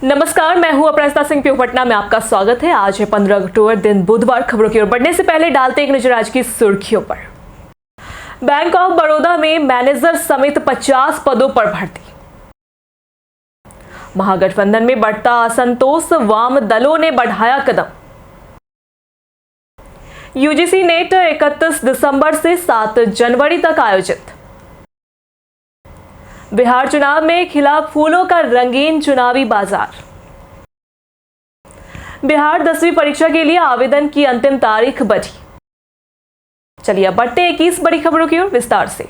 नमस्कार, मैं हूं अपराजिता सिंह पीओ पटना में आपका स्वागत है। आज है 15 अक्टूबर, दिन बुधवार। खबरों की ओर बढ़ने से पहले डालते एक नजर आज की सुर्खियों पर। बैंक ऑफ बड़ौदा में मैनेजर समेत 50 पदों पर भर्ती। महागठबंधन में बढ़ता असंतोष, वाम दलों ने बढ़ाया कदम। यूजीसी नेट 31 दिसंबर से 7 जनवरी तक आयोजित। बिहार चुनाव में खिला फूलों का रंगीन चुनावी बाजार। बिहार 10वीं परीक्षा के लिए आवेदन की अंतिम तारीख बढ़ी। चलिए अब बढ़ते 21 बड़ी खबरों की ओर विस्तार से।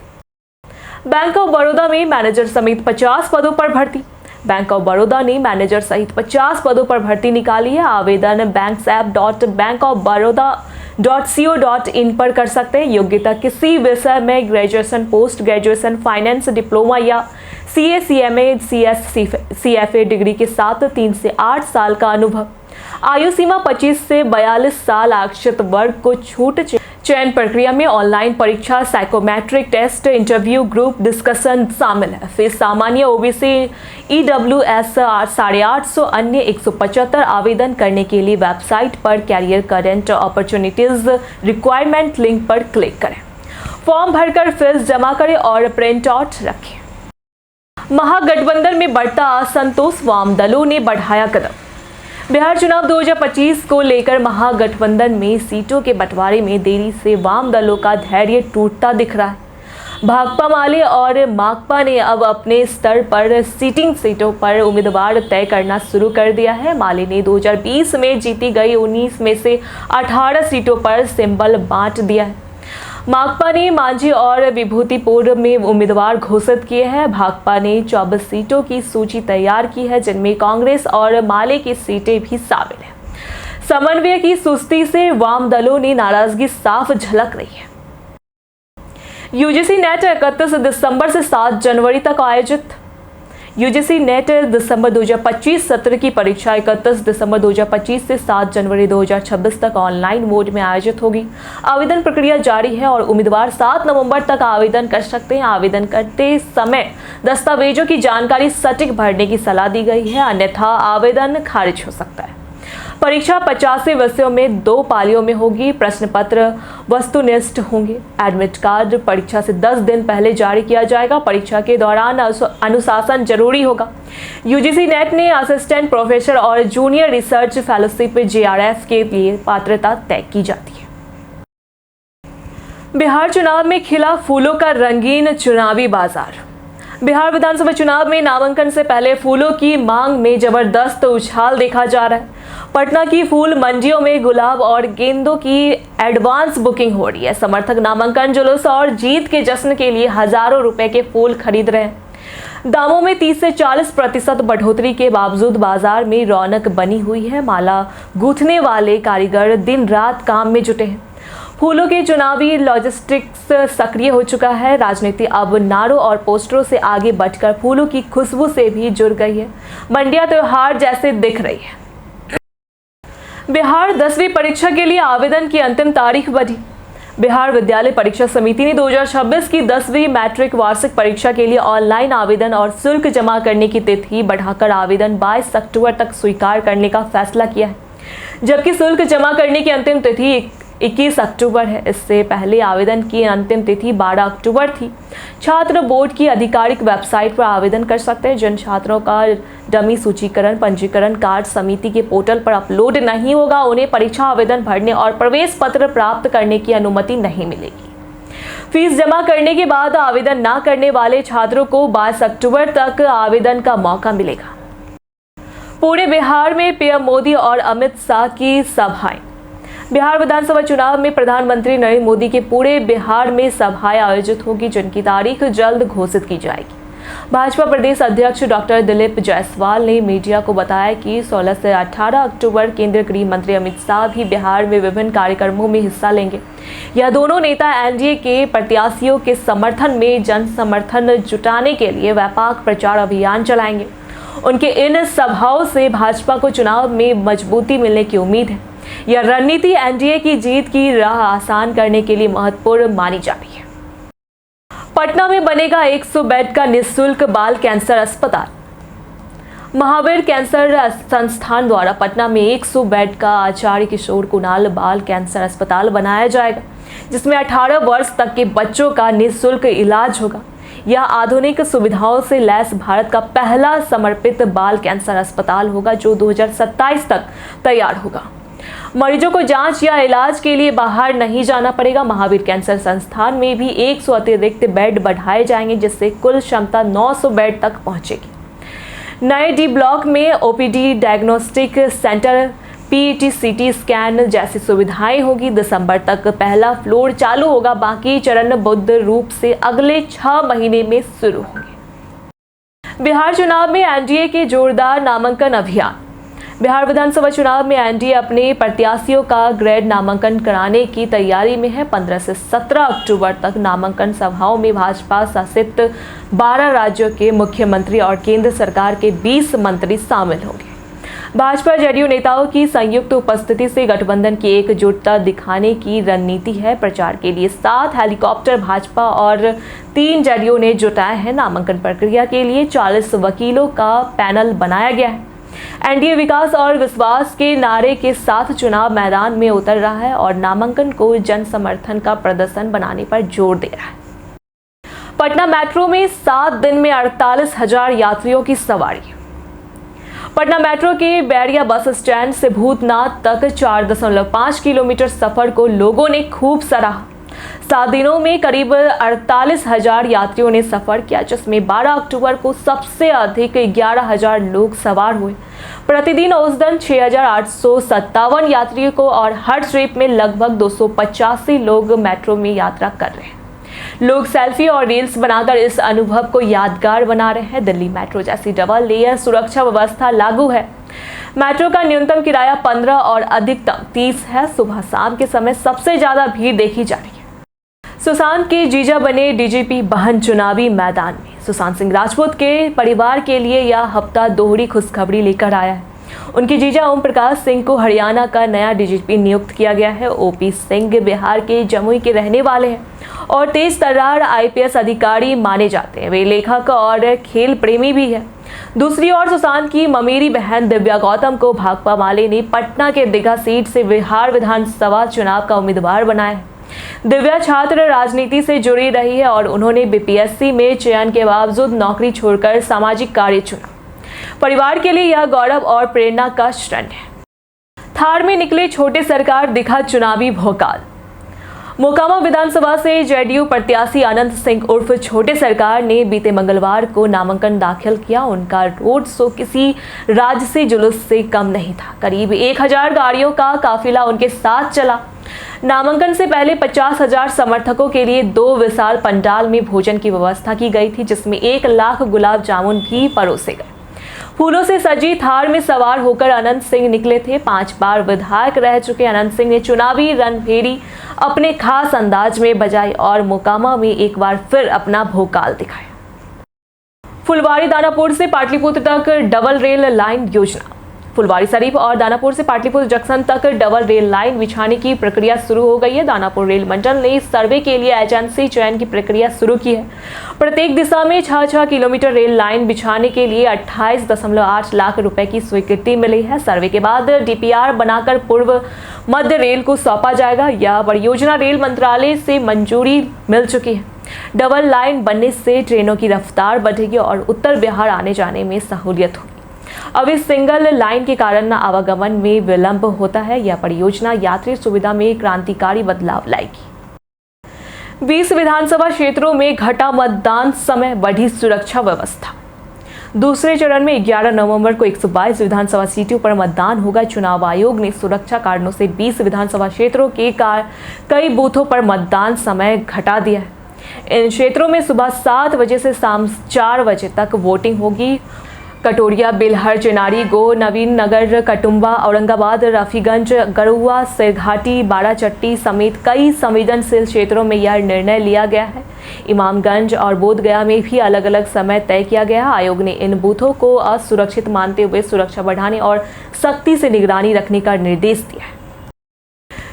बैंक ऑफ बड़ौदा में मैनेजर समेत 50 पदों पर भर्ती। बैंक ऑफ बड़ौदा ने मैनेजर सहित 50 पदों पर भर्ती निकाली है। आवेदन banksap.bankofbaroda.co.in पर कर सकते हैं। योग्यता किसी विषय में graduation, post graduation, finance diploma या CA, CMA, CS, CFA degree के साथ 3 से 8 साल का अनुभव। आयु सीमा 25 से 42 साल। आरक्षित वर्ग को छूट। चयन प्रक्रिया में ऑनलाइन परीक्षा, psychometric test, interview, group discussion शामिल है। फीस सामान्य, OBC, EWS 850, अन्य 175। आवेदन करने के लिए वेबसाइट पर career current opportunities requirement link पर क्लिक करें। फॉर्म भरकर फीस जमा करें और प्रिंट आउट रखें। महागठबंधन में बढ़ता असंतोष, वाम दलों ने बढ़ाया कदम। बिहार चुनाव 2025 को लेकर महागठबंधन में सीटों के बंटवारे में देरी से वाम दलों का धैर्य टूटता दिख रहा है। भाकपा माले और माकपा ने अब अपने स्तर पर सीटिंग सीटों पर उम्मीदवार तय करना शुरू कर दिया है। माले ने 2020 में जीती गई 19 में से 18 सीटों पर सिंबल बांट दिया है। माकपा ने मांझी और विभूतिपुर में उम्मीदवार घोषित किए हैं। भाकपा ने 24 सीटों की सूची तैयार की है, जिनमें कांग्रेस और माले की सीटें भी शामिल हैं। समन्वय की सुस्ती से वाम दलों ने नाराजगी साफ झलक रही है। यूजीसी नेट 31 दिसंबर से 7 जनवरी तक आयोजित। यूजीसी नेट दिसंबर 2025 सत्र की परीक्षा 31 दिसंबर 2025 से 7 जनवरी 2026 तक ऑनलाइन मोड में आयोजित होगी। आवेदन प्रक्रिया जारी है और उम्मीदवार 7 नवंबर तक आवेदन कर सकते हैं। आवेदन करते समय दस्तावेजों की जानकारी सटीक भरने की सलाह दी गई है, अन्यथा आवेदन खारिज हो सकता है। परीक्षा 85 विषयों में 2 पालियों में होगी। प्रश्न पत्र वस्तुनिष्ठ होंगे। एडमिट कार्ड परीक्षा से 10 दिन पहले जारी किया जाएगा। परीक्षा के दौरान अनुशासन जरूरी होगा। यूजीसी नेट ने असिस्टेंट प्रोफेसर और जूनियर रिसर्च फेलोशिप JRF के लिए पात्रता तय की जाती है। बिहार चुनाव में खिला फूलों का रंगीन चुनावी बाजार। बिहार विधानसभा चुनाव में नामांकन से पहले फूलों की मांग में जबरदस्त उछाल देखा जा रहा है। पटना की फूल मंडियों में गुलाब और गेंदों की एडवांस बुकिंग हो रही है। समर्थक नामांकन जुलूस और जीत के जश्न के लिए हजारों रुपए के फूल खरीद रहे हैं। दामों में 30 से 40% बढ़ोतरी के बावजूद बाजार में रौनक बनी हुई है। माला गूंथने वाले कारीगर दिन रात काम में जुटे हैं। फूलों के चुनावी लॉजिस्टिक्स सक्रिय हो चुका है। राजनीति अब नारों और पोस्टरों से आगे बढ़कर फूलों की खुशबू से भी जुड़ गई है। मंडियां त्योहार जैसे दिख रही है। बिहार 10वीं परीक्षा के लिए आवेदन की अंतिम तारीख बढ़ी। बिहार विद्यालय परीक्षा समिति ने 2026 की 10वीं मैट्रिक वार्षिक परीक्षा के लिए ऑनलाइन आवेदन और शुल्क जमा करने की तिथि बढ़ाकर आवेदन 22 अक्टूबर तक स्वीकार करने का फैसला किया है, जबकि शुल्क जमा करने की अंतिम तिथि 21 अक्टूबर है। इससे पहले आवेदन की अंतिम तिथि 12 अक्टूबर थी। छात्र बोर्ड की आधिकारिक वेबसाइट पर आवेदन कर सकते हैं। जिन छात्रों का डमी सूचीकरण पंजीकरण कार्ड समिति के पोर्टल पर अपलोड नहीं होगा, उन्हें परीक्षा आवेदन भरने और प्रवेश पत्र प्राप्त करने की अनुमति नहीं मिलेगी। फीस जमा करने के बाद आवेदन न करने वाले छात्रों को 22 अक्टूबर तक आवेदन का मौका मिलेगा। पूरे बिहार में पीएम मोदी और अमित शाह की सभाएं। बिहार विधानसभा चुनाव में प्रधानमंत्री नरेंद्र मोदी के पूरे बिहार में सभाएं आयोजित होगी, जिनकी तारीख जल्द घोषित की जाएगी। भाजपा प्रदेश अध्यक्ष डॉक्टर दिलीप जायसवाल ने मीडिया को बताया कि 16 से 18 अक्टूबर केंद्रीय गृह मंत्री अमित शाह भी बिहार में विभिन्न कार्यक्रमों में हिस्सा लेंगे। यह दोनों नेता एनडीए के प्रत्याशियों के समर्थन में जन समर्थन जुटाने के लिए व्यापक प्रचार अभियान चलाएंगे। उनके इन सभाओं से भाजपा को चुनाव में मजबूती मिलने की उम्मीद है। यह रणनीति एनडीए की जीत की राह आसान करने के लिए महत्वपूर्ण मानी जा रही है। पटना में बनेगा 100 बेड का निःशुल्क बाल कैंसर अस्पताल। महावीर कैंसर संस्थान द्वारा पटना में 100 बेड का आचार्य किशोर कुणाल बाल कैंसर अस्पताल बनाया जाएगा, जिसमें 18 वर्ष तक के बच्चों का निःशुल्क इलाज होगा। यह आधुनिक सुविधाओं से लैस भारत का पहला समर्पित बाल कैंसर अस्पताल होगा, जो 2027 तक तैयार होगा। मरीजों को जांच या इलाज के लिए बाहर नहीं जाना पड़ेगा। महावीर कैंसर संस्थान में भी 100 अतिरिक्त बेड बढ़ाए जाएंगे, जिससे कुल क्षमता 900 बेड तक पहुंचेगी। नए डी ब्लॉक में OPD, diagnostic centre, PET, CT scan जैसी सुविधाएं होगी। दिसंबर तक पहला फ्लोर चालू होगा, बाकी चरणबद्ध रूप से अगले 6 महीने में शुरू होंगे। बिहार चुनाव में एनडीए के जोरदार नामांकन अभियान। बिहार विधानसभा चुनाव में एनडीए अपने प्रत्याशियों का ग्रेड नामांकन कराने की तैयारी में है। 15 से 17 अक्टूबर तक नामांकन सभाओं में भाजपा शासित 12 राज्यों के मुख्यमंत्री और केंद्र सरकार के 20 मंत्री शामिल होंगे। भाजपा जेडीयू नेताओं की संयुक्त उपस्थिति से गठबंधन की एकजुटता दिखाने की रणनीति है। प्रचार के लिए 7 हेलीकॉप्टर भाजपा और 3 जेडीयू ने जुटाए हैं। नामांकन प्रक्रिया के लिए 40 वकीलों का पैनल बनाया गया है। एनडीए विकास और विश्वास के नारे के साथ चुनाव मैदान में उतर रहा है और नामांकन को जन समर्थन का प्रदर्शन बनाने पर जोर दे रहा है। पटना मेट्रो में 7 दिन में 48,000 यात्रियों की सवारी। पटना मेट्रो के बैरिया बस स्टैंड से भूतनाथ तक 4.5 किलोमीटर सफर को लोगों ने खूब सराहा। 7 दिनों में करीब 48,000 यात्रियों ने सफर किया, जिसमें 12 अक्टूबर को सबसे अधिक 11,000 लोग सवार हुए। प्रतिदिन औसतन 6,857 यात्रियों को और हर ट्रिप में लगभग 285 लोग मेट्रो में यात्रा कर रहे हैं। लोग सेल्फी और रील्स बनाकर इस अनुभव को यादगार बना रहे हैं। दिल्ली मेट्रो जैसी डबल लेयर सुरक्षा व्यवस्था लागू है। मेट्रो का न्यूनतम किराया 15 और अधिकतम 30 है। सुबह शाम के समय सबसे ज्यादा भीड़ देखी जा रही है। सुशांत के जीजा बने डीजीपी बहन चुनावी मैदान में। सुशांत सिंह राजपूत के परिवार के लिए यह हफ्ता दोहरी खुशखबरी लेकर आया है। उनके जीजा ओम प्रकाश सिंह को हरियाणा का नया डीजीपी नियुक्त किया गया है। ओपी सिंह बिहार के जमुई के रहने वाले हैं और तेज तर्रार आईपीएस अधिकारी माने जाते हैं। वे लेखक और खेल प्रेमी भी हैं। दूसरी ओर सुशांत की ममेरी बहन दिव्या गौतम को भाकपा माले ने पटना के दीघा सीट से बिहार विधानसभा चुनाव का उम्मीदवार बनाया है। दिव्या छात्र राजनीति से जुड़ी रही है और उन्होंने बीपीएससी में चयन के बावजूद नौकरी छोड़कर सामाजिक कार्य चुना। परिवार के लिए यह गौरव और प्रेरणा का क्षण है। थार में निकले छोटे सरकार दिखा चुनावी भौकाल। मोकामा विधानसभा से जेडीयू प्रत्याशी अनंत सिंह उर्फ छोटे सरकार ने बीते मंगलवार को नामांकन दाखिल किया। उनका रोड शो किसी राजसी जुलूस से कम नहीं था। करीब 1000 गाड़ियों का काफिला उनके साथ चला। नामांकन से पहले 50,000 समर्थकों के लिए 2 विशाल पंडाल में भोजन की व्यवस्था की गई थी, जिसमें 1 लाख गुलाब जामुन भी परोसे गए। फूलों से सजी थार में सवार होकर अनंत सिंह निकले थे। 5 बार विधायक रह चुके अनंत सिंह ने चुनावी रणभेरी अपने खास अंदाज में बजाई और मोकामा में एक बार फिर अपना भोकाल दिखाया। फुलवारी दानापुर से पाटलिपुत्र तक डबल रेल लाइन योजना। फुलवारी शरीफ और दानापुर से पाटलिपुत्र जंक्शन तक डबल रेल लाइन बिछाने की प्रक्रिया शुरू हो गई है। दानापुर रेल मंडल ने सर्वे के लिए एजेंसी चयन की प्रक्रिया शुरू की है। प्रत्येक दिशा में 6 किलोमीटर रेल लाइन बिछाने के लिए 28.8 लाख रुपए की स्वीकृति मिली है। सर्वे के बाद डीपीआर बनाकर पूर्व मध्य रेल को सौंपा जाएगा। यह परियोजना रेल मंत्रालय से मंजूरी मिल चुकी है। डबल लाइन बनने से ट्रेनों की रफ्तार बढ़ेगी और उत्तर बिहार आने जाने में सहूलियत होगी। अब इस सिंगल लाइन के कारण आवागमन में विलंब होता है। यह परियोजना यात्री सुविधा में क्रांतिकारी बदलाव लाएगी। 20 विधानसभा क्षेत्रों में घटा मतदान समय, बढ़ी सुरक्षा व्यवस्था। दूसरे चरण में 11 नवंबर को 122 विधानसभा सीटों पर मतदान होगा। चुनाव आयोग ने सुरक्षा कारणों से 20 विधानसभा क्षेत्रों के कई बूथों पर मतदान समय घटा दिया है। इन क्षेत्रों में सुबह 7 बजे से शाम 4 बजे तक वोटिंग होगी। कटोरिया, बेलहर, चेनारी, गो, नवीन नगर, कटुम्बा, औरंगाबाद, रफीगंज, गरुआ, सिरघाटी, बाराचट्टी समेत कई संवेदनशील क्षेत्रों में यह निर्णय लिया गया है। इमामगंज और बोधगया में भी अलग अलग समय तय किया गया है। आयोग ने इन बूथों को असुरक्षित मानते हुए सुरक्षा बढ़ाने और सख्ती से निगरानी रखने का निर्देश दिया है।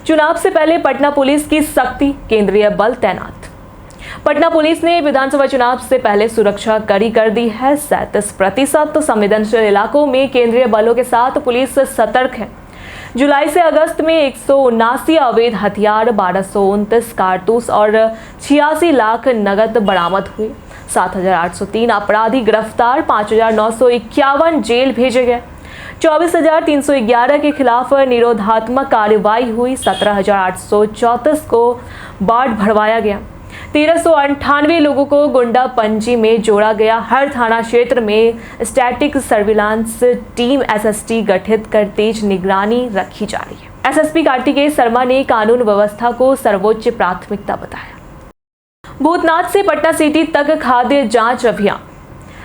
चुनाव से पहले पटना पुलिस की सख्ती, केंद्रीय बल तैनात। पटना पुलिस ने विधानसभा चुनाव से पहले सुरक्षा कड़ी कर दी है। 37% संवेदनशील इलाकों में केंद्रीय बलों के साथ पुलिस सतर्क है। जुलाई से अगस्त में 179 अवैध हथियार, 1229 कारतूस और 86 लाख नगद बरामद हुए। 7,803 अपराधी गिरफ्तार, 5,951 जेल भेजे गए। 24,311 के खिलाफ निरोधात्मक कार्रवाई हुई। 17,834 को बाढ़ भरवाया गया। 1,398 लोगों को गुंडा पंजी में जोड़ा गया। हर थाना क्षेत्र में स्टैटिक सर्विलांस टीम एसएसटी गठित कर तेज निगरानी रखी जा रही है। एसएसपी कार्तिकेय शर्मा ने कानून व्यवस्था को सर्वोच्च प्राथमिकता बताया। भूतनाथ से पटना सिटी तक खाद्य जांच अभियान।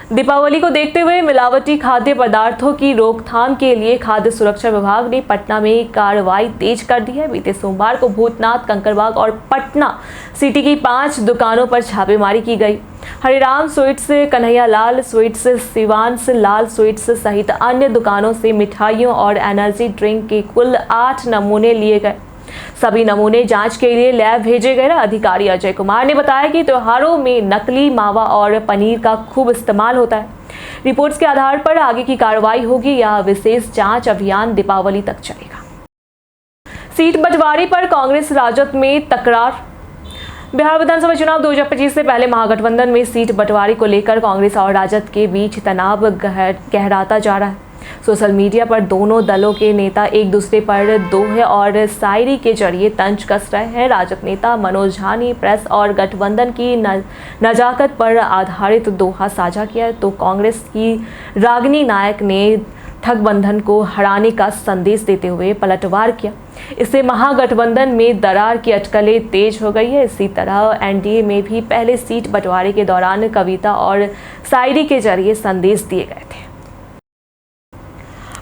दीपावली को देखते हुए मिलावटी खाद्य पदार्थों की रोकथाम के लिए खाद्य सुरक्षा विभाग ने पटना में कार्रवाई तेज कर दी है। बीते सोमवार को भूतनाथ, कंकड़बाग और पटना सिटी की 5 दुकानों पर छापेमारी की गई। हरिराम स्वीट्स, कन्हैया लाल स्वीट्स, शिवांश लाल स्वीट्स सहित अन्य दुकानों से मिठाइयों और एनर्जी ड्रिंक के कुल 8 नमूने लिए गए। सभी नमूने जांच के लिए लैब भेजे गए। अधिकारी अजय कुमार ने बताया कि त्योहारों में नकली मावा और पनीर का खूब इस्तेमाल होता है। रिपोर्ट्स के आधार पर आगे की कार्रवाई होगी। यह विशेष जांच अभियान दीपावली तक चलेगा। सीट बंटवारे पर कांग्रेस राजद में तकरार। बिहार विधानसभा चुनाव 2025 से पहले महागठबंधन में सीट बंटवारे को लेकर कांग्रेस और राजद के बीच तनाव गहराता जा रहा है। सोशल मीडिया पर दोनों दलों के नेता एक दूसरे पर दोहे और शायरी के जरिए तंज कस रहे हैं। राजद नेता मनोज झा ने प्रेस और गठबंधन की नजाकत पर आधारित दोहा साझा किया, तो कांग्रेस की रागिनी नायक ने ठगबंधन को हराने का संदेश देते हुए पलटवार किया। इससे महागठबंधन में दरार की अटकलें तेज हो गई है। इसी तरह एनडीए में भी पहले सीट बंटवारे के दौरान कविता और शायरी के जरिए संदेश दिए गए थे।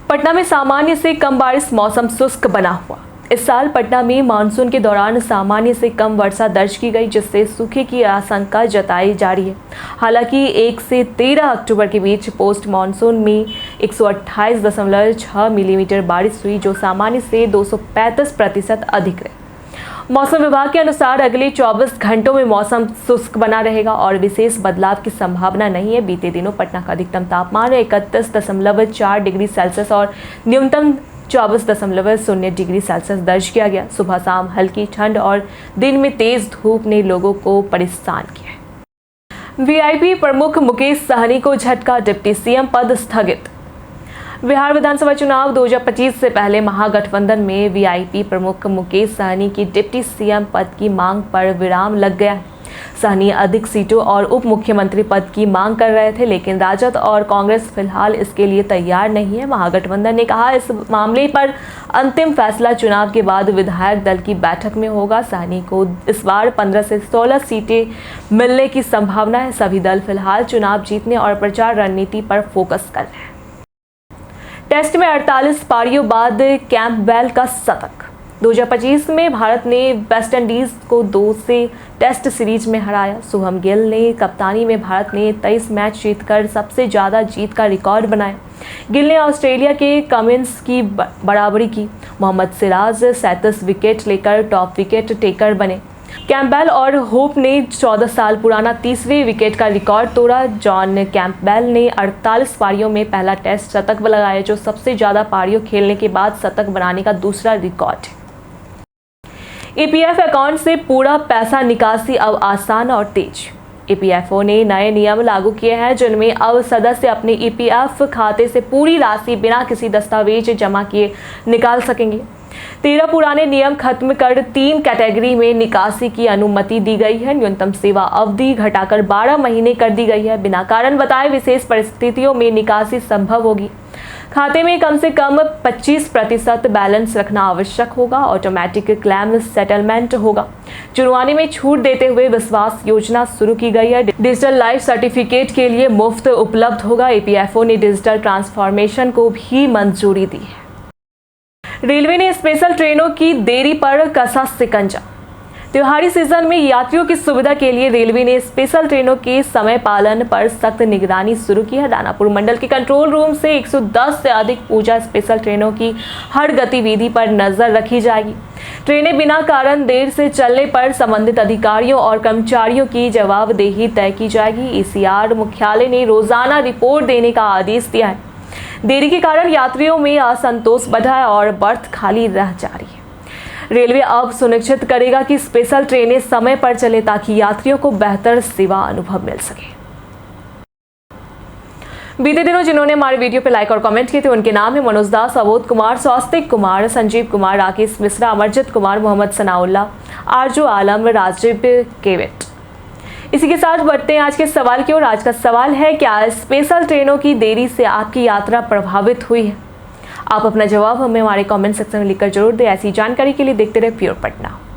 पटना में सामान्य से कम बारिश, मौसम शुष्क बना हुआ। इस साल पटना में मानसून के दौरान सामान्य से कम वर्षा दर्ज की गई, जिससे सूखे की आशंका जताई जा रही है। हालांकि 1 से 13 अक्टूबर के बीच पोस्ट मानसून में 128.6 मिलीमीटर बारिश हुई, जो सामान्य से 235% अधिक है। मौसम विभाग के अनुसार अगले 24 घंटों में मौसम शुष्क बना रहेगा और विशेष बदलाव की संभावना नहीं है। बीते दिनों पटना का अधिकतम तापमान 31.4 डिग्री सेल्सियस और न्यूनतम 24.0 डिग्री सेल्सियस दर्ज किया गया। सुबह शाम हल्की ठंड और दिन में तेज धूप ने लोगों को परेशान किया। वीआईपी प्रमुख मुकेश सहनी को झटका, डिप्टी सीएम पद स्थगित। बिहार विधानसभा चुनाव 2025 से पहले महागठबंधन में वीआईपी प्रमुख मुकेश सहनी की डिप्टी सीएम पद की मांग पर विराम लग गया है। सहनी अधिक सीटों और उप मुख्यमंत्री पद की मांग कर रहे थे, लेकिन राजद और कांग्रेस फिलहाल इसके लिए तैयार नहीं है। महागठबंधन ने कहा इस मामले पर अंतिम फैसला चुनाव के बाद विधायक दल की बैठक में होगा। सहनी को इस बार 15 से 16 सीटें मिलने की संभावना है। सभी दल फिलहाल चुनाव जीतने और प्रचार रणनीति पर फोकस कर रहे हैं। टेस्ट में 48 पारियों बाद कैंपबेल का शतक। 2025 में भारत ने वेस्टइंडीज को 2 से टेस्ट सीरीज में हराया। शुभम गिल ने कप्तानी में भारत ने 23 मैच जीतकर सबसे ज़्यादा जीत का रिकॉर्ड बनाया। गिल ने ऑस्ट्रेलिया के कमिंस की बराबरी की। मोहम्मद सिराज 37 विकेट लेकर टॉप विकेट टेकर बने। कैंपबेल और होप ने 14 साल पुराना 30वें विकेट का रिकॉर्ड तोड़ा। जॉन कैंपबेल ने 48 पारियों में पहला टेस्ट शतक लगाया, जो सबसे ज़्यादा पारियों खेलने के बाद शतक बनाने का दूसरा रिकॉर्ड है। ईपीएफ अकाउंट से पूरा पैसा निकासी अब आसान और तेज। ईपीएफओ ने नए नियम लागू किए हैं, जिनमें अब सदस्य अपने ईपीएफ खाते से पूरी राशि बिना किसी दस्तावेज जमा किए निकाल सकेंगे। 13 पुराने नियम खत्म कर 3 कैटेगरी में निकासी की अनुमति दी गई है। न्यूनतम सेवा अवधि घटाकर 12 महीने कर दी गई है। बिना कारण बताए विशेष परिस्थितियों में निकासी संभव होगी। खाते में कम से कम 25% बैलेंस रखना आवश्यक होगा। ऑटोमेटिक क्लेम सेटलमेंट होगा। जुर्माने में छूट देते हुए विश्वास योजना शुरू की गई है। डिजिटल लाइफ सर्टिफिकेट के लिए मुफ्त उपलब्ध होगा। ईपीएफओ ने डिजिटल ट्रांसफॉर्मेशन को भी मंजूरी दी है। रेलवे ने स्पेशल ट्रेनों की देरी पर कसा शिकंजा। त्योहारी सीजन में यात्रियों की सुविधा के लिए रेलवे ने स्पेशल ट्रेनों के समय पालन पर सख्त निगरानी शुरू की है। दानापुर मंडल के कंट्रोल रूम से 110 से अधिक पूजा स्पेशल ट्रेनों की हर गतिविधि पर नजर रखी जाएगी। ट्रेनें बिना कारण देर से चलने पर संबंधित अधिकारियों और कर्मचारियों की जवाबदेही तय की जाएगी। ईसीआर मुख्यालय ने रोजाना रिपोर्ट देने का आदेश दिया है। देरी के कारण यात्रियों में असंतोष बढ़ा है और बर्थ खाली रह जा रही है। रेलवे अब सुनिश्चित करेगा कि स्पेशल ट्रेनें समय पर चले ताकि यात्रियों को बेहतर सेवा अनुभव मिल सके। बीते दिनों जिन्होंने हमारे वीडियो पे लाइक और कमेंट किए थे उनके नाम है मनोज दास, अवोध कुमार, स्वास्तिक कुमार, संजीव कुमार, राकेश मिश्रा, अमरजीत कुमार, मोहम्मद सनाउल्ला, आरजू आलम, राजीव केविट। इसी के साथ बढ़ते हैं आज के सवाल की ओर। आज का सवाल है, क्या स्पेशल ट्रेनों की देरी से आपकी यात्रा प्रभावित हुई है? आप अपना जवाब हमें हमारे कमेंट सेक्शन में लिखकर जरूर दें। ऐसी जानकारी के लिए देखते रहे प्योर पटना।